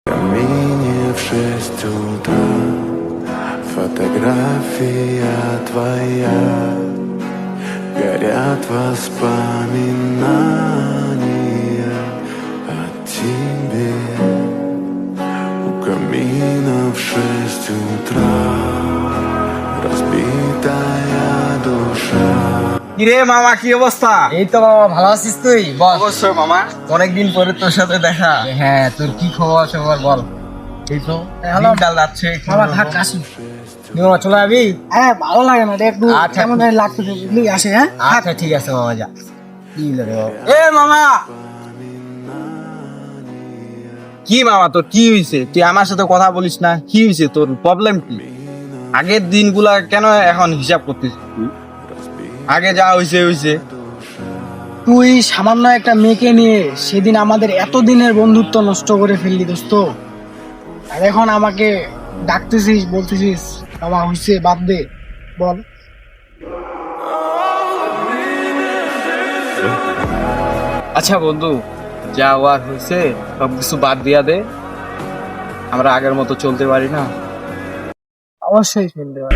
Камине в 6 утра, фотография твоя, горят воспоминания о тебе. У камина в 6 утра, разбитая душа. কিরে মামা, কি অবস্থা? এই তো বাবা, ভালো আছিস তুই? বল। অবশ্যই মামা, অনেকদিন পরে তোর সাথে দেখা। হ্যাঁ, তোর কি খবর খবর বল। এই তো হ্যালো। দিনকাল যাচ্ছে। বাবা থাক, আসি। বাবা চলে যাবি? হ্যাঁ ভালো লাগে না রে, একটু আচ্ছা। কেমন জানি লাগতেছে বুঝলি, আসে হ্যাঁ। আচ্ছা ঠিক আছে বাবা, যা। কি লাগে বাবা? এ মামা, কি মামা তোর কি হয়েছে? তুই আমার সাথে কথা বলিস না, কি হয়েছে তোর? প্রবলেম কি? আগের দিনগুলা কেন এখন হিসাব করতিস তুই? আগে যা হয়েছে হয়েছে। তুই সামান্য একটা মেয়েকে নিয়ে সেদিন আমাদের এতদিনের বন্ধুত্ব নষ্ট করে ফেললি দোস্ত। আর এখন আমাকে ডাকতেছিস, বলতেছিস বাবা হইছে, বাদ দে, বল। আচ্ছা বন্ধু, যা হওয়ার হয়েছে সবকিছু বাদ দিয়া দে। আমরা আগের মতো চলতে পারি না। অবশ্যই ফেলতে পারি।